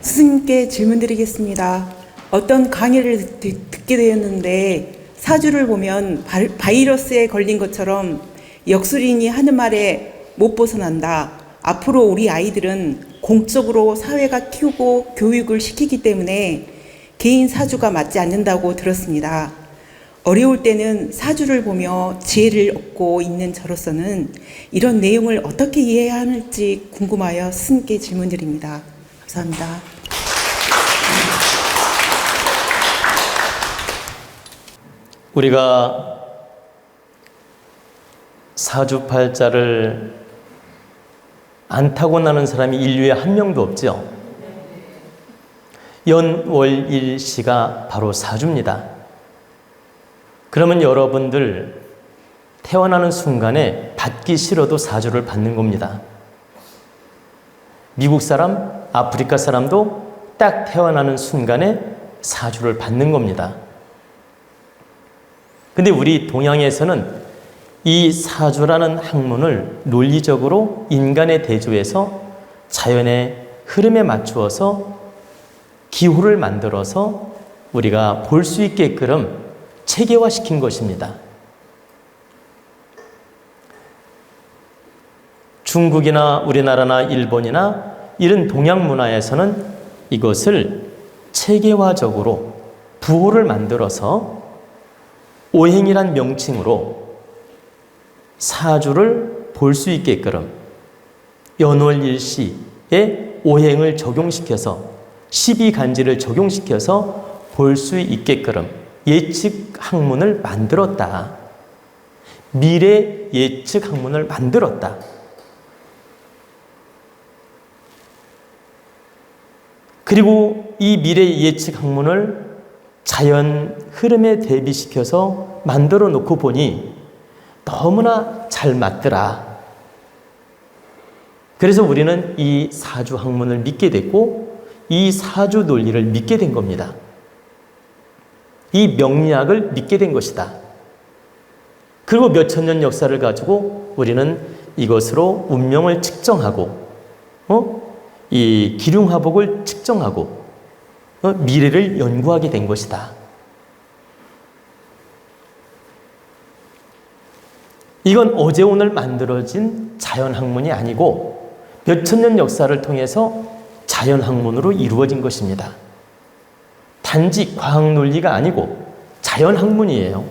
스님께 질문드리겠습니다. 어떤 강의를 듣게 되었는데 사주를 보면 바이러스에 걸린 것처럼 역술인이 하는 말에 못 벗어난다. 앞으로 우리 아이들은 공적으로 사회가 키우고 교육을 시키기 때문에 개인 사주가 맞지 않는다고 들었습니다. 어려울 때는 사주를 보며 지혜를 얻고 있는 저로서는 이런 내용을 어떻게 이해해야 할지 궁금하여 스님께 질문드립니다. 감사합니다. 우리가 사주팔자를 안 타고나는 사람이 인류에 한 명도 없죠. 연월일시가 바로 사주입니다. 그러면 여러분들 태어나는 순간에 받기 싫어도 사주를 받는 겁니다. 미국 사람, 아프리카 사람도 딱 태어나는 순간에 사주를 받는 겁니다. 근데 우리 동양에서는 이 사주라는 학문을 논리적으로 인간의 대조해서 자연의 흐름에 맞추어서 기호를 만들어서 우리가 볼 수 있게끔 체계화시킨 것입니다. 중국이나 우리나라나 일본이나 이런 동양 문화에서는 이것을 체계화적으로 부호를 만들어서 오행이란 명칭으로 사주를 볼 수 있게끔 연월일시에 오행을 적용시켜서 12간지를 적용시켜서 볼 수 있게끔 예측 학문을 만들었다. 미래 예측 학문을 만들었다. 그리고 이 미래 예측 학문을 자연 흐름에 대비시켜서 만들어 놓고 보니 너무나 잘 맞더라. 그래서 우리는 이 사주 학문을 믿게 됐고 이 사주 논리를 믿게 된 겁니다. 이 명리학을 믿게 된 것이다. 그리고 몇천 년 역사를 가지고 우리는 이것으로 운명을 측정하고 이 기륭화복을 측정하고 미래를 연구하게 된 것이다. 이건 어제 오늘 만들어진 자연학문이 아니고 몇천 년 역사를 통해서 자연학문으로 이루어진 것입니다. 단지 과학논리가 아니고 자연학문이에요.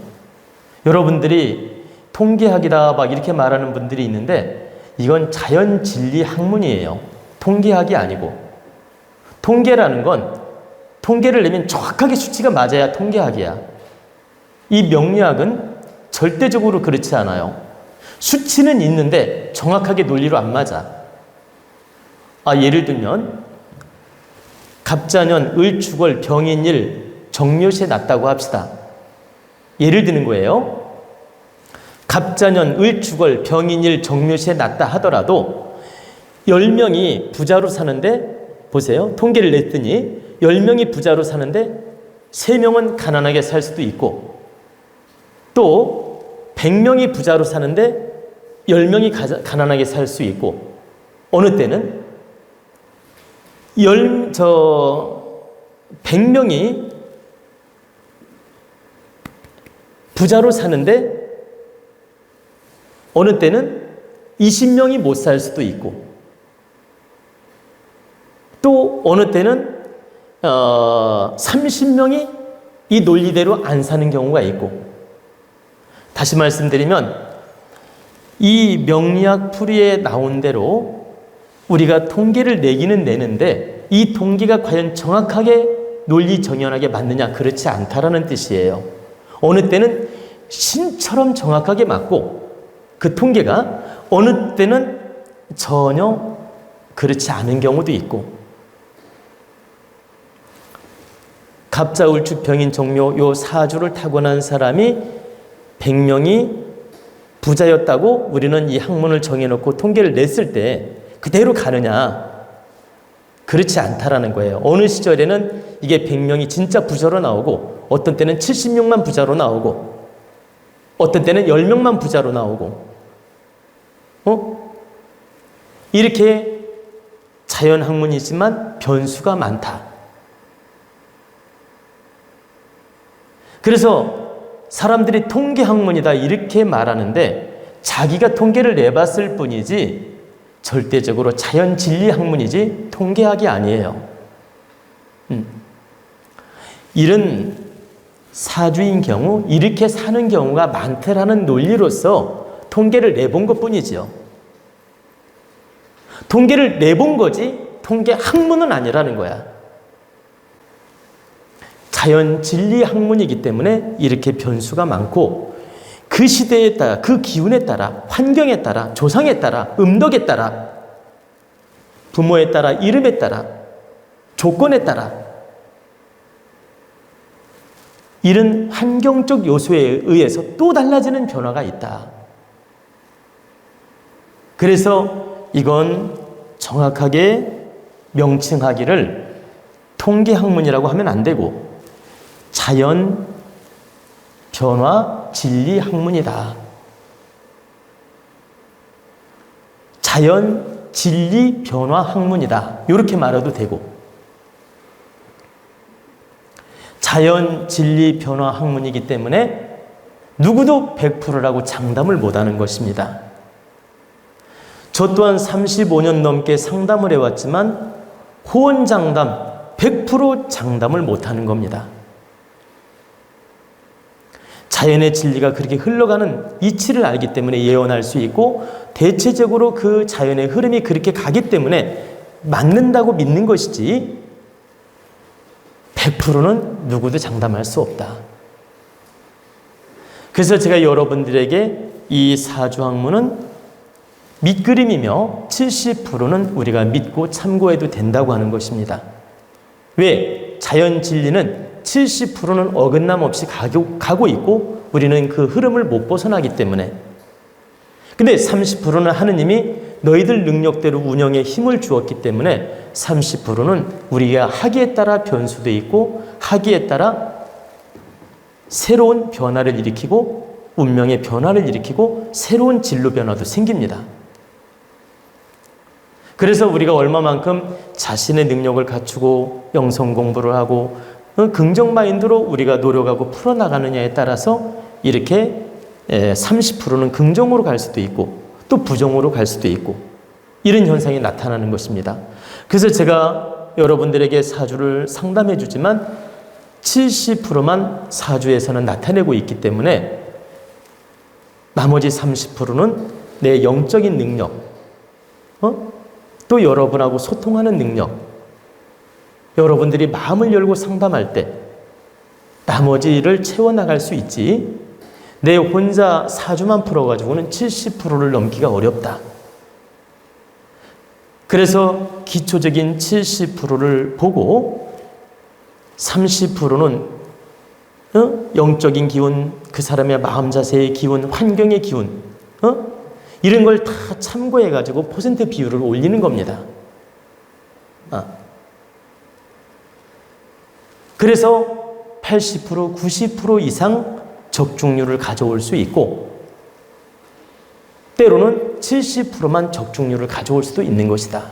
여러분들이 통계학이다 막 이렇게 말하는 분들이 있는데 이건 자연진리학문이에요. 통계학이 아니고. 통계라는 건 통계를 내면 정확하게 수치가 맞아야 통계학이야. 이 명리학은 절대적으로 그렇지 않아요. 수치는 있는데 정확하게 논리로 안 맞아. 예를 들면 갑자년, 을축월, 병인일, 정묘시에 났다고 합시다. 예를 드는 거예요. 갑자년, 을축월, 병인일, 정묘시에 났다 하더라도 10명이 부자로 사는데 보세요. 통계를 냈더니 10명이 부자로 사는데 3명은 가난하게 살 수도 있고 또 100명이 부자로 사는데 10명이 가난하게 살 수 있고 어느 때는 100명이 부자로 사는데 어느 때는 20명이 못 살 수도 있고 또 어느 때는 30명이 이 논리대로 안 사는 경우가 있고 다시 말씀드리면 이 명리학 풀이에 나온 대로 우리가 통계를 내기는 내는데 이 통계가 과연 정확하게 논리 정연하게 맞느냐 그렇지 않다라는 뜻이에요. 어느 때는 신처럼 정확하게 맞고 그 통계가 어느 때는 전혀 그렇지 않은 경우도 있고 갑자, 을축, 병인, 정묘 요 사주를 타고난 사람이 100명이 부자였다고 우리는 이 학문을 정해놓고 통계를 냈을 때 그대로 가느냐? 그렇지 않다라는 거예요. 어느 시절에는 이게 100명이 진짜 부자로 나오고 어떤 때는 70명만 부자로 나오고 어떤 때는 10명만 부자로 나오고 이렇게 자연학문이지만 변수가 많다. 그래서 사람들이 통계학문이다 이렇게 말하는데 자기가 통계를 내봤을 뿐이지 절대적으로 자연진리학문이지 통계학이 아니에요. 이런 사주인 경우 이렇게 사는 경우가 많다라는 논리로서 통계를 내본 것뿐이지요. 통계를 내본 거지 통계학문은 아니라는 거야. 자연진리학문이기 때문에 이렇게 변수가 많고 그 시대에 따라 그 기운에 따라 환경에 따라 조상에 따라 음덕에 따라 부모에 따라 이름에 따라 조건에 따라 이런 환경적 요소에 의해서 또 달라지는 변화가 있다. 그래서 이건 정확하게 명칭하기를 통계학문이라고 하면 안 되고 자연 변화 진리 학문이다. 자연 진리 변화 학문이다. 이렇게 말해도 되고 자연 진리 변화 학문이기 때문에 누구도 100%라고 장담을 못하는 것입니다. 저 또한 35년 넘게 상담을 해왔지만 호언장담 100% 장담을 못하는 겁니다. 자연의 진리가 그렇게 흘러가는 이치를 알기 때문에 예언할 수 있고 대체적으로 그 자연의 흐름이 그렇게 가기 때문에 맞는다고 믿는 것이지 100%는 누구도 장담할 수 없다. 그래서 제가 여러분들에게 이 사주학문은 밑그림이며 70%는 우리가 믿고 참고해도 된다고 하는 것입니다. 왜? 자연 진리는 70%는 어긋남 없이 가고 있고 우리는 그 흐름을 못 벗어나기 때문에. 근데 30%는 하느님이 너희들 능력대로 운영에 힘을 주었기 때문에 30%는 우리가 하기에 따라 변수도 있고 하기에 따라 새로운 변화를 일으키고 운명의 변화를 일으키고 새로운 진로 변화도 생깁니다. 그래서 우리가 얼마만큼 자신의 능력을 갖추고 영성 공부를 하고 긍정 마인드로 우리가 노력하고 풀어나가느냐에 따라서 이렇게 30%는 긍정으로 갈 수도 있고 또 부정으로 갈 수도 있고 이런 현상이 나타나는 것입니다. 그래서 제가 여러분들에게 사주를 상담해 주지만 70%만 사주에서는 나타내고 있기 때문에 나머지 30%는 내 영적인 능력, 또 여러분하고 소통하는 능력, 여러분들이 마음을 열고 상담할 때 나머지를 채워나갈 수 있지 내 혼자 사주만 풀어가지고는 70%를 넘기가 어렵다. 그래서 기초적인 70%를 보고 30%는 영적인 기운, 그 사람의 마음 자세의 기운, 환경의 기운 이런 걸 다 참고해가지고 퍼센트 비율을 올리는 겁니다. 그래서 80%, 90% 이상 적중률을 가져올 수 있고 때로는 70%만 적중률을 가져올 수도 있는 것이다.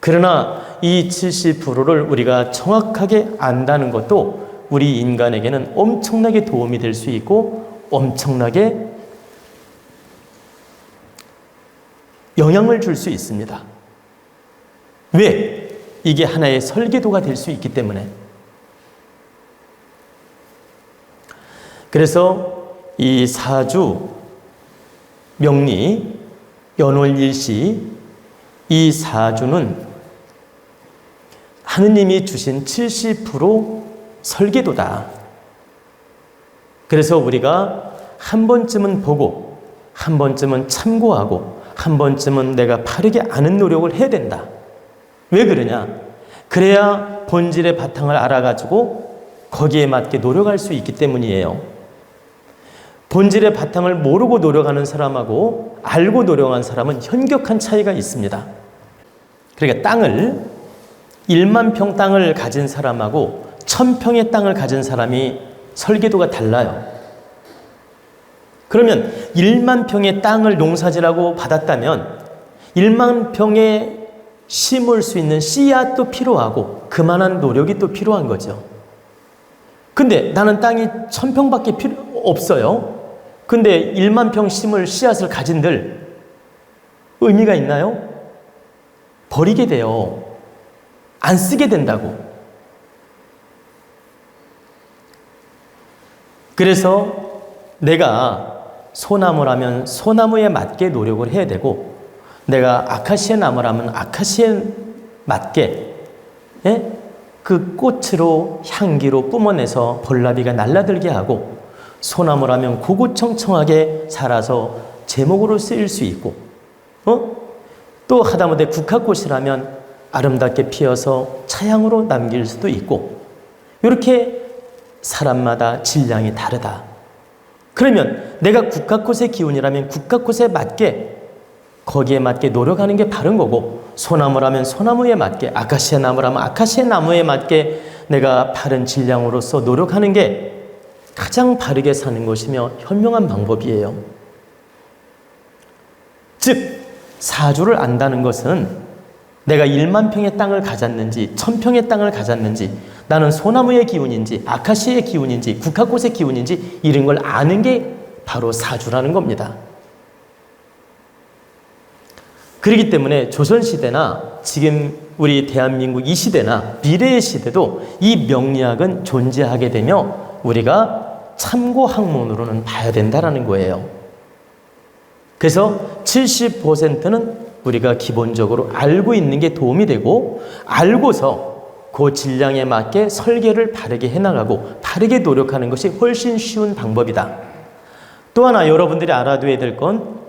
그러나 이 70%를 우리가 정확하게 안다는 것도 우리 인간에게는 엄청나게 도움이 될 수 있고 엄청나게 영향을 줄 수 있습니다. 왜? 이게 하나의 설계도가 될 수 있기 때문에. 그래서 이 사주, 명리, 연월일시 이 사주는 하느님이 주신 70% 설계도다. 그래서 우리가 한 번쯤은 보고 한 번쯤은 참고하고 한 번쯤은 내가 바르게 아는 노력을 해야 된다. 왜 그러냐? 그래야 본질의 바탕을 알아가지고 거기에 맞게 노력할 수 있기 때문이에요. 본질의 바탕을 모르고 노력하는 사람하고 알고 노력하는 사람은 현격한 차이가 있습니다. 그러니까 땅을 1만 평 땅을 가진 사람하고 1000평의 땅을 가진 사람이 설계도가 달라요. 그러면 1만 평의 땅을 농사지라고 받았다면 1만 평의 심을 수 있는 씨앗도 필요하고 그만한 노력이 또 필요한 거죠. 근데 나는 땅이 1000평밖에 필요 없어요. 근데 1만 평 심을 씨앗을 가진들 의미가 있나요? 버리게 돼요. 안 쓰게 된다고. 그래서 내가 소나무라면 소나무에 맞게 노력을 해야 되고, 내가 아카시아 나무라면 아카시아에 맞게 그 꽃으로 향기로 뿜어내서 벌나비가 날아들게 하고, 소나무라면 고고청청하게 자라서 제목으로 쓰일 수 있고, 또 하다못해 국화꽃이라면 아름답게 피어서 차향으로 남길 수도 있고, 이렇게 사람마다 질량이 다르다. 그러면 내가 국화꽃의 기운이라면 국화꽃에 맞게, 거기에 맞게 노력하는 게 바른 거고, 소나무라면 소나무에 맞게, 아카시아 나무라면 아카시아 나무에 맞게 내가 바른 질량으로서 노력하는 게 가장 바르게 사는 것이며 현명한 방법이에요. 즉, 사주를 안다는 것은 내가 1만 평의 땅을 가졌는지 1000평의 땅을 가졌는지, 나는 소나무의 기운인지 아카시아의 기운인지 국화꽃의 기운인지 이런 걸 아는 게 바로 사주라는 겁니다. 그렇기 때문에 조선시대나 지금 우리 대한민국 이 시대나 미래의 시대도 이 명리학은 존재하게 되며 우리가 참고 학문으로는 봐야 된다는 거예요. 그래서 70%는 우리가 기본적으로 알고 있는 게 도움이 되고, 알고서 그 질량에 맞게 설계를 바르게 해나가고 바르게 노력하는 것이 훨씬 쉬운 방법이다. 또 하나 여러분들이 알아둬야 될 건,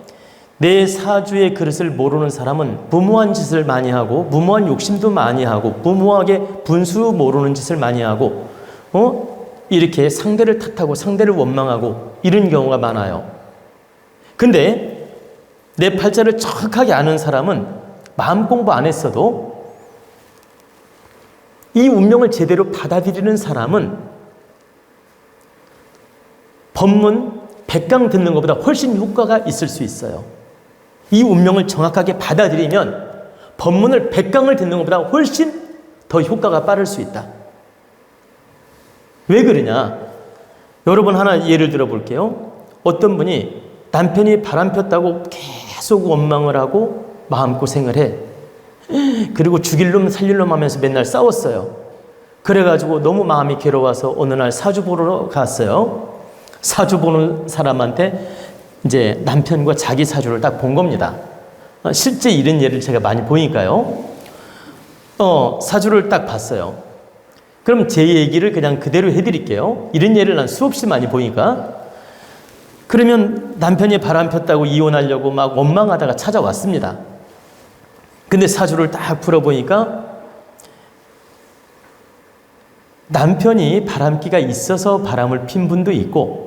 내 사주의 그릇을 모르는 사람은 무모한 짓을 많이 하고 무모한 욕심도 많이 하고 무모하게 분수 모르는 짓을 많이 하고 이렇게 상대를 탓하고 상대를 원망하고 이런 경우가 많아요. 근데 내 팔자를 정확하게 아는 사람은 마음 공부 안 했어도 이 운명을 제대로 받아들이는 사람은 법문 100강 듣는 것보다 훨씬 효과가 있을 수 있어요. 이 운명을 정확하게 받아들이면 법문을 100강을 듣는 것보다 훨씬 더 효과가 빠를 수 있다. 왜 그러냐? 여러분 하나 예를 들어 볼게요. 어떤 분이 남편이 바람 폈다고 계속 원망을 하고 마음고생을 해. 그리고 죽일 놈 살릴 놈 하면서 맨날 싸웠어요. 그래가지고 너무 마음이 괴로워서 어느 날 사주 보러 갔어요. 사주 보는 사람한테 이제 남편과 자기 사주를 딱 본 겁니다. 실제 이런 예를 제가 많이 보니까요. 사주를 딱 봤어요. 그럼 제 얘기를 그냥 그대로 해드릴게요. 이런 예를 난 수없이 많이 보니까. 그러면 남편이 바람 폈다고 이혼하려고 막 원망하다가 찾아왔습니다. 근데 사주를 딱 풀어보니까 남편이 바람기가 있어서 바람을 핀 분도 있고,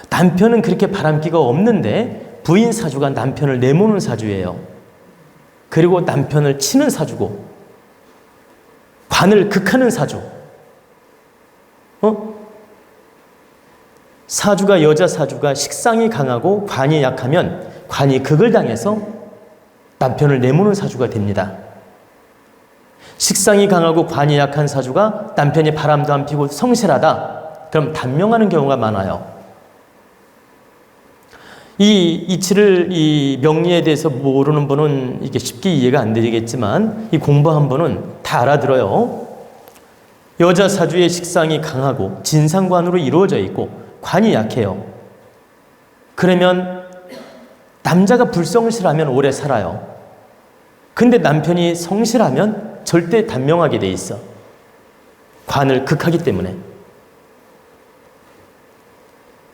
남편은 그렇게 바람기가 없는데 부인 사주가 남편을 내모는 사주예요. 그리고 남편을 치는 사주고 관을 극하는 사주. 사주가 여자 사주가 식상이 강하고 관이 약하면 관이 극을 당해서 남편을 내모는 사주가 됩니다. 식상이 강하고 관이 약한 사주가 남편이 바람도 안 피고 성실하다. 그럼 단명하는 경우가 많아요. 이 이치를, 이 명리에 대해서 모르는 분은 이게 쉽게 이해가 안 되겠지만 이 공부한 분은 다 알아들어요. 여자 사주의 식상이 강하고 진상관으로 이루어져 있고 관이 약해요. 그러면 남자가 불성실하면 오래 살아요. 근데 남편이 성실하면 절대 단명하게 돼 있어. 관을 극하기 때문에.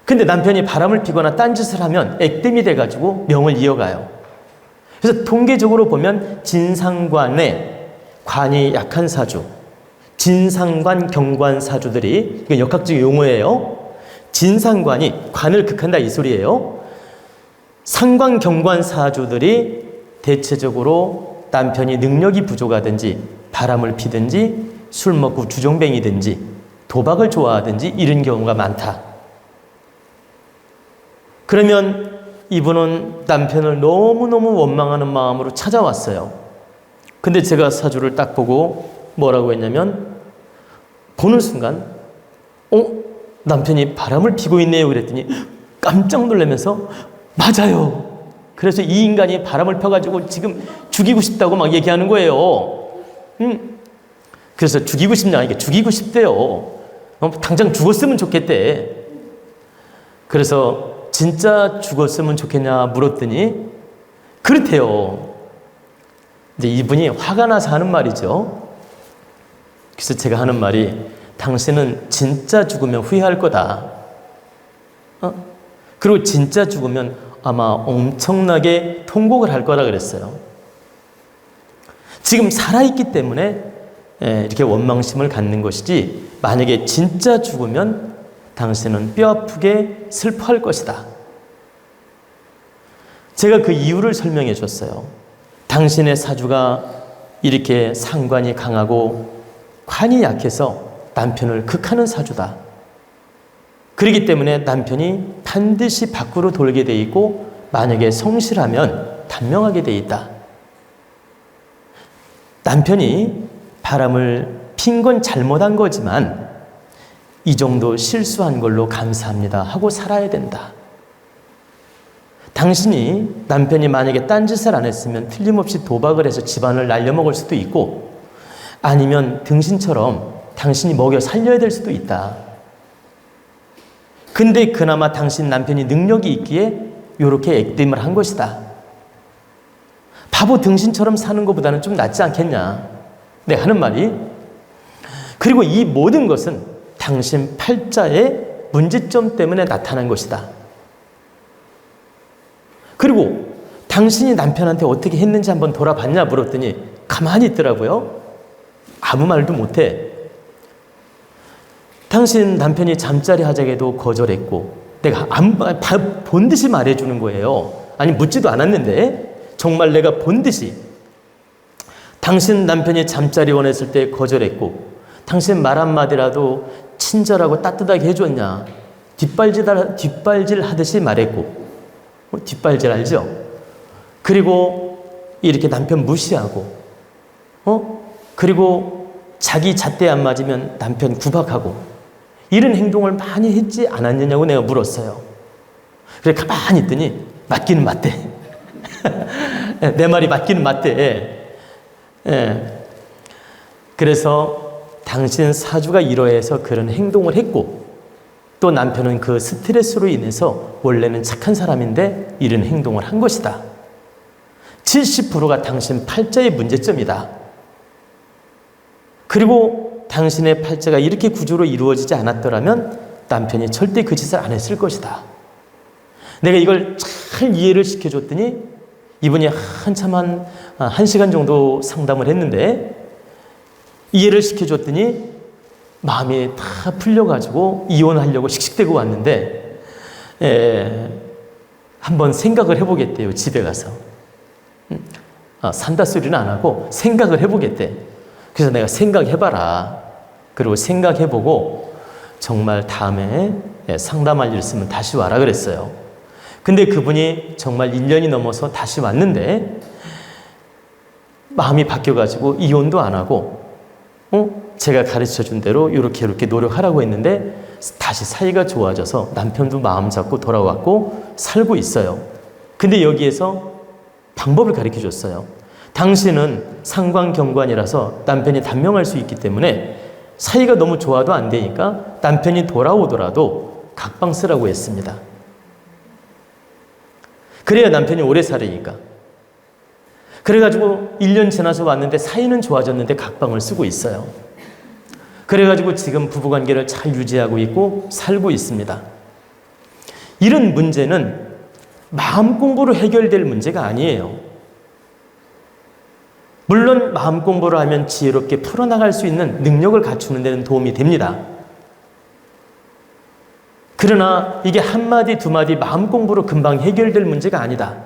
근데 남편이 바람을 피거나 딴짓을 하면 액땜이 돼가지고 명을 이어가요. 그래서 통계적으로 보면 진상관에 관이 약한 사주, 진상관, 경관 사주들이, 이건 역학적 용어예요. 진상관이 관을 극한다 이 소리예요. 상관, 경관 사주들이 대체적으로 남편이 능력이 부족하든지 바람을 피든지 술 먹고 주정뱅이든지 도박을 좋아하든지 이런 경우가 많다. 그러면 이분은 남편을 너무너무 원망하는 마음으로 찾아왔어요. 근데 제가 사주를 딱 보고 뭐라고 했냐면, 보는 순간 남편이 바람을 피고 있네요 그랬더니 깜짝 놀라면서 맞아요. 그래서 이 인간이 바람을 펴가지고 지금 죽이고 싶다고 막 얘기하는 거예요. 그래서 죽이고 싶냐, 이게 죽이고 싶대요. 당장 죽었으면 좋겠대. 그래서 진짜 죽었으면 좋겠냐 물었더니 그렇대요. 이제 이분이 화가 나서 하는 말이죠. 그래서 제가 하는 말이, 당신은 진짜 죽으면 후회할 거다. 그리고 진짜 죽으면 아마 엄청나게 통곡을 할 거라 그랬어요. 지금 살아있기 때문에 이렇게 원망심을 갖는 것이지, 만약에 진짜 죽으면 당신은 뼈아프게 슬퍼할 것이다. 제가 그 이유를 설명해 줬어요. 당신의 사주가 이렇게 상관이 강하고 관이 약해서 남편을 극하는 사주다. 그렇기 때문에 남편이 반드시 밖으로 돌게 돼 있고, 만약에 성실하면 단명하게 돼 있다. 남편이 바람을 핀 건 잘못한 거지만 이 정도 실수한 걸로 감사합니다 하고 살아야 된다. 당신이, 남편이 만약에 딴짓을 안 했으면 틀림없이 도박을 해서 집안을 날려먹을 수도 있고, 아니면 등신처럼 당신이 먹여 살려야 될 수도 있다. 근데 그나마 당신 남편이 능력이 있기에 이렇게 액땜을 한 것이다. 바보 등신처럼 사는 것보다는 좀 낫지 않겠냐. 내가 하는 말이. 그리고 이 모든 것은 당신 팔자의 문제점 때문에 나타난 것이다. 그리고 당신이 남편한테 어떻게 했는지 한번 돌아봤냐 물었더니 가만히 있더라고요. 아무 말도 못해. 당신 남편이 잠자리 하자게도 거절했고, 내가 본 듯이 말해주는 거예요. 아니, 묻지도 않았는데 정말 내가 본 듯이. 당신 남편이 잠자리 원했을 때 거절했고, 당신 말 한마디라도 친절하고 따뜻하게 해줬냐. 뒷발질 하듯이 말했고. 뒷발질 알죠? 그리고 이렇게 남편 무시하고, 그리고 자기 잣대 안 맞으면 남편 구박하고, 이런 행동을 많이 했지 않았느냐고 내가 물었어요. 그래 가만히 있더니 맞기는 맞대. 내 말이 맞기는 맞대. 그래서 당신 사주가 이러해서 그런 행동을 했고, 또 남편은 그 스트레스로 인해서 원래는 착한 사람인데 이런 행동을 한 것이다. 70%가 당신 팔자의 문제점이다. 그리고 당신의 팔자가 이렇게 구조로 이루어지지 않았더라면 남편이 절대 그 짓을 안 했을 것이다. 내가 이걸 잘 이해를 시켜줬더니 이분이 한참 한 시간 정도 상담을 했는데, 이해를 시켜줬더니 마음이 다 풀려가지고 이혼하려고 씩씩대고 왔는데, 한번 생각을 해보겠대요. 집에 가서. 산다 소리는 안 하고 생각을 해보겠대. 그래서 내가 생각해봐라. 그리고 생각해보고 정말 다음에 상담할 일 있으면 다시 와라 그랬어요. 근데 그분이 정말 1년이 넘어서 다시 왔는데 마음이 바뀌어가지고 이혼도 안 하고, 제가 가르쳐준 대로 이렇게 노력하라고 했는데 다시 사이가 좋아져서 남편도 마음 잡고 돌아왔고 살고 있어요. 근데 여기에서 방법을 가르쳐 줬어요. 당신은 상관경관이라서 남편이 단명할 수 있기 때문에 사이가 너무 좋아도 안 되니까 남편이 돌아오더라도 각방 쓰라고 했습니다. 그래야 남편이 오래 살으니까. 그래가지고 1년 지나서 왔는데 사이는 좋아졌는데 각방을 쓰고 있어요. 그래가지고 지금 부부관계를 잘 유지하고 있고 살고 있습니다. 이런 문제는 마음 공부로 해결될 문제가 아니에요. 물론 마음 공부를 하면 지혜롭게 풀어나갈 수 있는 능력을 갖추는 데는 도움이 됩니다. 그러나 이게 한마디 두마디 마음 공부로 금방 해결될 문제가 아니다.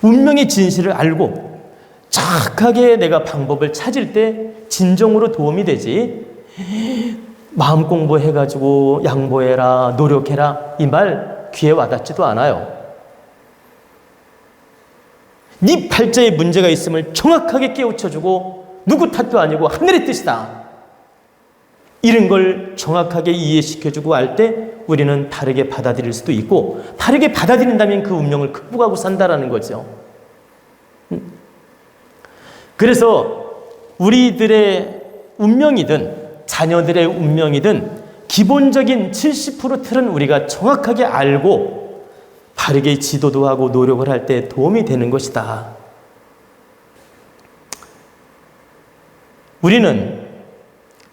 운명의 진실을 알고 정확하게 내가 방법을 찾을 때 진정으로 도움이 되지, 마음 공부해가지고 양보해라, 노력해라 이 말 귀에 와닿지도 않아요. 네 팔자에 문제가 있음을 정확하게 깨우쳐주고 누구 탓도 아니고 하늘의 뜻이다. 이런 걸 정확하게 이해시켜주고 알 때 우리는 다르게 받아들일 수도 있고, 다르게 받아들인다면 그 운명을 극복하고 산다라는 거죠. 그래서 우리들의 운명이든 자녀들의 운명이든 기본적인 70% 틀은 우리가 정확하게 알고 바르게 지도도 하고 노력을 할 때 도움이 되는 것이다. 우리는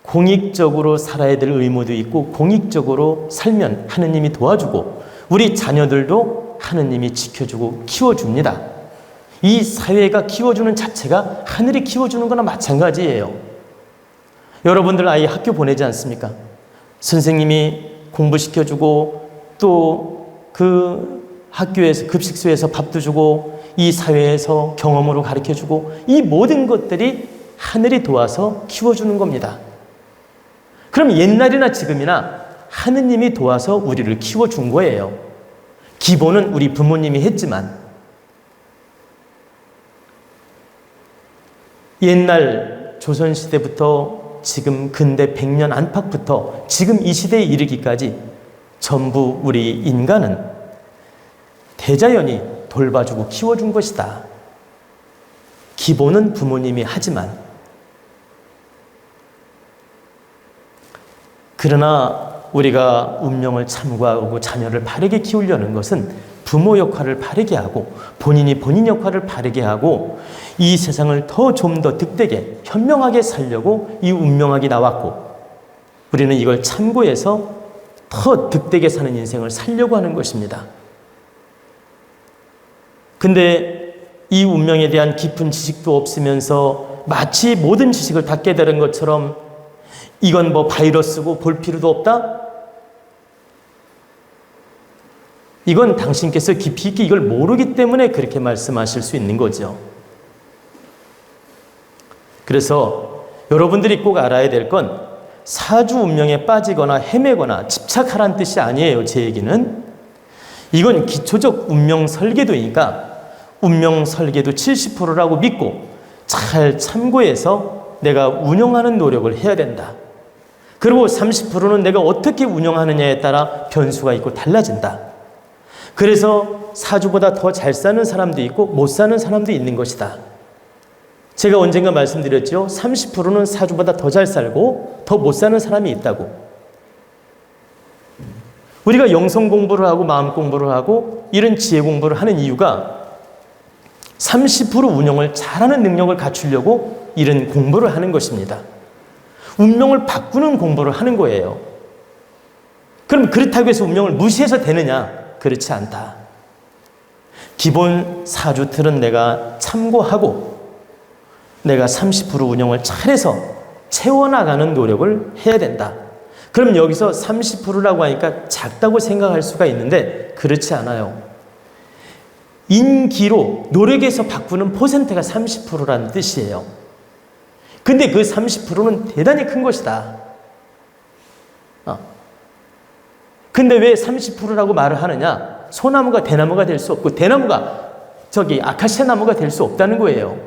공익적으로 살아야 될 의무도 있고, 공익적으로 살면 하느님이 도와주고 우리 자녀들도 하느님이 지켜주고 키워줍니다. 이 사회가 키워주는 자체가 하늘이 키워주는 거나 마찬가지예요. 여러분들 아이 학교 보내지 않습니까? 선생님이 공부시켜주고 또 그 학교에서 급식소에서 밥도 주고 이 사회에서 경험으로 가르쳐주고, 이 모든 것들이 하늘이 도와서 키워주는 겁니다. 그럼 옛날이나 지금이나 하느님이 도와서 우리를 키워준 거예요. 기본은 우리 부모님이 했지만, 옛날 조선시대부터 지금 근대 100년 안팎부터 지금 이 시대에 이르기까지 전부 우리 인간은 대자연이 돌봐주고 키워준 것이다. 기본은 부모님이 하지만, 그러나 우리가 운명을 참고하고 자녀를 바르게 키우려는 것은 부모 역할을 바르게 하고 본인이 본인 역할을 바르게 하고 이 세상을 좀 더 득되게 현명하게 살려고 이 운명학이 나왔고, 우리는 이걸 참고해서 더 득되게 사는 인생을 살려고 하는 것입니다. 근데 이 운명에 대한 깊은 지식도 없으면서 마치 모든 지식을 다 깨달은 것처럼 이건 뭐 바이러스고 볼 필요도 없다? 이건 당신께서 깊이 있게 이걸 모르기 때문에 그렇게 말씀하실 수 있는 거죠. 그래서 여러분들이 꼭 알아야 될 건 사주 운명에 빠지거나 헤매거나 집착하라는 뜻이 아니에요. 제 얘기는 이건 기초적 운명 설계도니까 운명 설계도 70%라고 믿고 잘 참고해서 내가 운영하는 노력을 해야 된다. 그리고 30%는 내가 어떻게 운영하느냐에 따라 변수가 있고 달라진다. 그래서 사주보다 더 잘 사는 사람도 있고 못 사는 사람도 있는 것이다. 제가 언젠가 말씀드렸죠. 30%는 사주보다 더 잘 살고 더 못 사는 사람이 있다고. 우리가 영성 공부를 하고 마음 공부를 하고 이런 지혜 공부를 하는 이유가 30% 운영을 잘하는 능력을 갖추려고 이런 공부를 하는 것입니다. 운명을 바꾸는 공부를 하는 거예요. 그럼 그렇다고 해서 운명을 무시해서 되느냐? 그렇지 않다. 기본 사주 틀은 내가 참고하고 내가 30% 운영을 잘해서 채워나가는 노력을 해야 된다. 그럼 여기서 30%라고 하니까 작다고 생각할 수가 있는데 그렇지 않아요. 인기로 노력해서 바꾸는 퍼센트가 30%라는 뜻이에요. 근데 그 30%는 대단히 큰 것이다. 근데 왜 30%라고 말을 하느냐? 소나무가 대나무가 될 수 없고 대나무가 아카시아 나무가 될 수 없다는 거예요.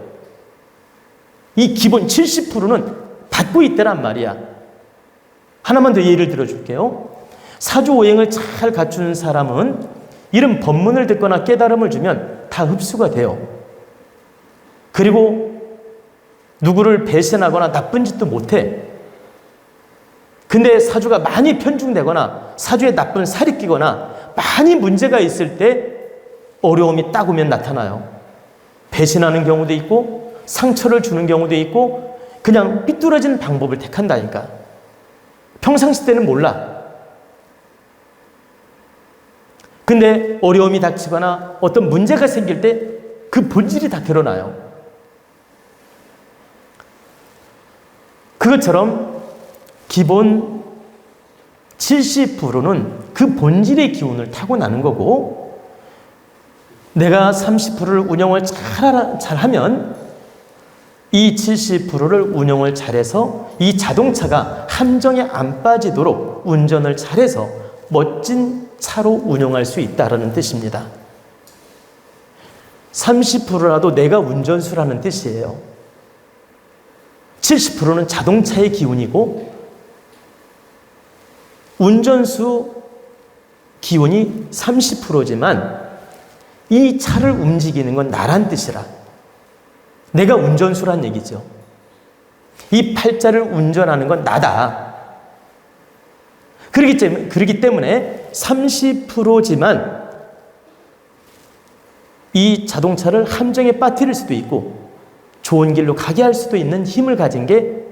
이 기본 70%는 받고 있다란 말이야. 하나만 더 예를 들어줄게요. 사주오행을 잘 갖추는 사람은 이런 법문을 듣거나 깨달음을 주면 다 흡수가 돼요. 그리고 누구를 배신하거나 나쁜 짓도 못해. 근데 사주가 많이 편중되거나 사주에 나쁜 살이 끼거나 많이 문제가 있을 때 어려움이 딱 오면 나타나요. 배신하는 경우도 있고 상처를 주는 경우도 있고 그냥 삐뚤어진 방법을 택한다니까. 평상시 때는 몰라. 근데 어려움이 닥치거나 어떤 문제가 생길 때 그 본질이 다 드러나요. 그것처럼 기본 70%는 그 본질의 기운을 타고나는 거고 내가 30%를 운영을 잘하면 이 70%를 운영을 잘해서 이 자동차가 함정에 안 빠지도록 운전을 잘해서 멋진 차로 운영할 수 있다는 뜻입니다. 30%라도 내가 운전수라는 뜻이에요. 70%는 자동차의 기운이고 운전수 기운이 30%지만 이 차를 움직이는 건 나란 뜻이라. 내가 운전수란 얘기죠. 이 팔자를 운전하는 건 나다. 그렇기 때문에 30%지만 이 자동차를 함정에 빠뜨릴 수도 있고 좋은 길로 가게 할 수도 있는 힘을 가진 게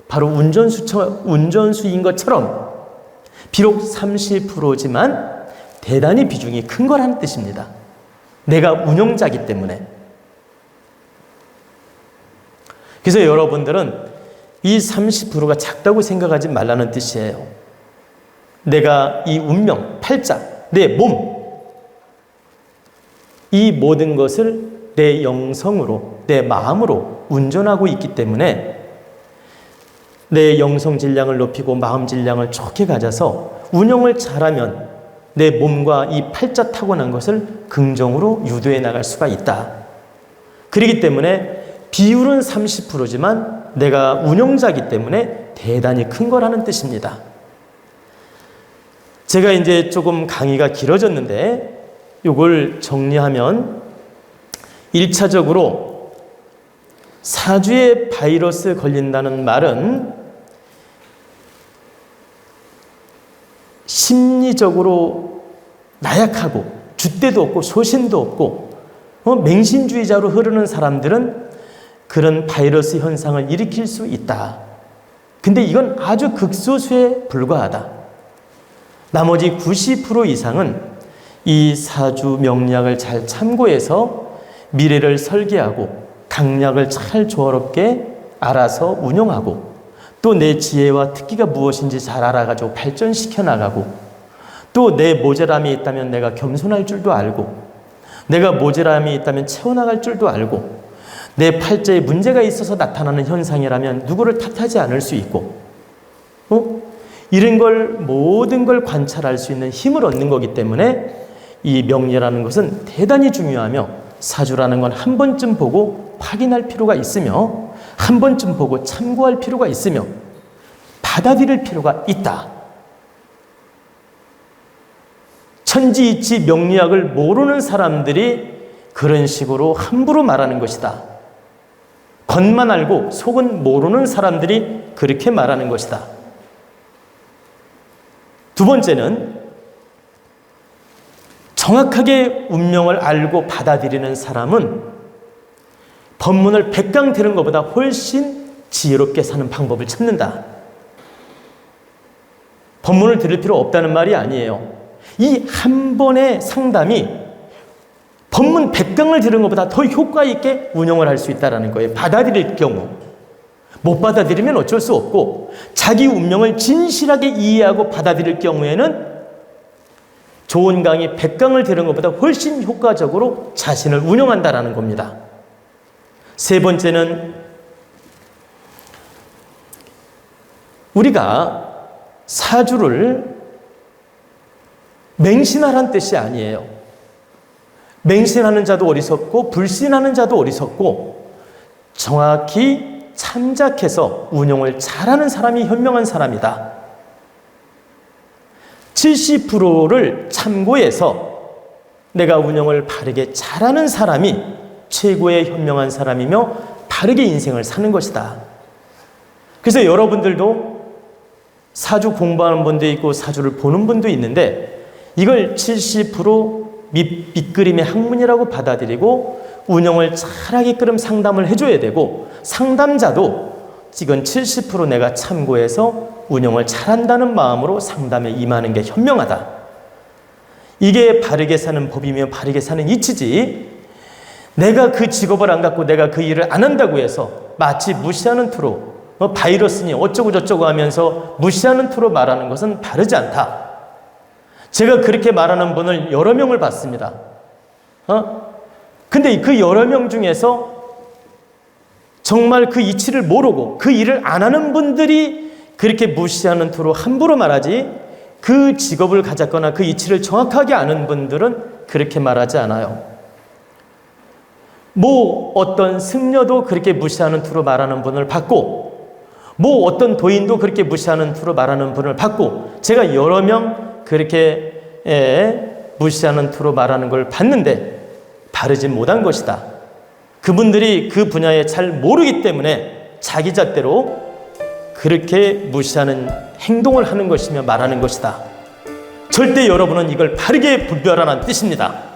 바로 운전수인 것처럼 비록 30%지만 대단히 비중이 큰 거라는 뜻입니다. 내가 운영자이기 때문에. 그래서 여러분들은 이 30%가 작다고 생각하지 말라는 뜻이에요. 내가 이 운명, 팔자, 내 몸, 이 모든 것을 내 영성으로, 내 마음으로 운전하고 있기 때문에 내 영성 질량을 높이고 마음 질량을 좋게 가져서 운영을 잘하면 내 몸과 이 팔자 타고난 것을 긍정으로 유도해 나갈 수가 있다. 그렇기 때문에 비율은 30%지만 내가 운영자이기 때문에 대단히 큰 거라는 뜻입니다. 제가 이제 조금 강의가 길어졌는데 이걸 정리하면 1차적으로 사주에 바이러스 걸린다는 말은 심리적으로 나약하고 줏대도 없고 소신도 없고 맹신주의자로 흐르는 사람들은 그런 바이러스 현상을 일으킬 수 있다. 근데 이건 아주 극소수에 불과하다. 나머지 90% 이상은 이 사주 명리학을 잘 참고해서 미래를 설계하고 강약을 잘 조화롭게 알아서 운용하고 또 내 지혜와 특기가 무엇인지 잘 알아가지고 발전시켜 나가고 또 내 모자람이 있다면 내가 겸손할 줄도 알고 내가 모자람이 있다면 채워나갈 줄도 알고 내 팔자에 문제가 있어서 나타나는 현상이라면 누구를 탓하지 않을 수 있고 이런 걸 모든 걸 관찰할 수 있는 힘을 얻는 거기 때문에 이 명리라는 것은 대단히 중요하며 사주라는 건 한 번쯤 보고 확인할 필요가 있으며 한 번쯤 보고 참고할 필요가 있으며 받아들일 필요가 있다. 천지이치 명리학을 모르는 사람들이 그런 식으로 함부로 말하는 것이다. 겉만 알고 속은 모르는 사람들이 그렇게 말하는 것이다. 두 번째는 정확하게 운명을 알고 받아들이는 사람은 법문을 100강 들은 것보다 훨씬 지혜롭게 사는 방법을 찾는다. 법문을 들을 필요 없다는 말이 아니에요. 이 한 번의 상담이 법문 100강을 들은 것보다 더 효과 있게 운영을 할 수 있다는 거예요. 받아들일 경우. 못 받아들이면 어쩔 수 없고 자기 운명을 진실하게 이해하고 받아들일 경우에는 좋은 강의 100강을 들은 것보다 훨씬 효과적으로 자신을 운영한다는 겁니다. 세 번째는 우리가 사주를 맹신하라는 뜻이 아니에요. 맹신하는 자도 어리석고 불신하는 자도 어리석고 정확히 참작해서 운용을 잘하는 사람이 현명한 사람이다. 70%를 참고해서 내가 운영을 바르게 잘하는 사람이 최고의 현명한 사람이며 바르게 인생을 사는 것이다. 그래서 여러분들도 사주 공부하는 분도 있고 사주를 보는 분도 있는데 이걸 70% 밑그림의 학문이라고 받아들이고 운영을 잘하게끔 상담을 해줘야 되고 상담자도 지금 70% 내가 참고해서 운영을 잘한다는 마음으로 상담에 임하는 게 현명하다. 이게 바르게 사는 법이며 바르게 사는 이치지 내가 그 직업을 안 갖고 내가 그 일을 안 한다고 해서 마치 무시하는 투로 바이러스니 어쩌고 저쩌고 하면서 무시하는 투로 말하는 것은 바르지 않다. 제가 그렇게 말하는 분을 여러 명을 봤습니다. 근데 그 여러 명 중에서 정말 그 이치를 모르고 그 일을 안 하는 분들이 그렇게 무시하는 투로 함부로 말하지 그 직업을 가졌거나 그 이치를 정확하게 아는 분들은 그렇게 말하지 않아요. 뭐 어떤 승려도 그렇게 무시하는 투로 말하는 분을 봤고, 뭐 어떤 도인도 그렇게 무시하는 투로 말하는 분을 봤고, 제가 여러 명 그렇게 무시하는 투로 말하는 걸 봤는데 바르지 못한 것이다. 그분들이 그 분야에 잘 모르기 때문에 자기 잣대로 그렇게 무시하는 행동을 하는 것이며 말하는 것이다. 절대 여러분은 이걸 바르게 분별하라는 뜻입니다.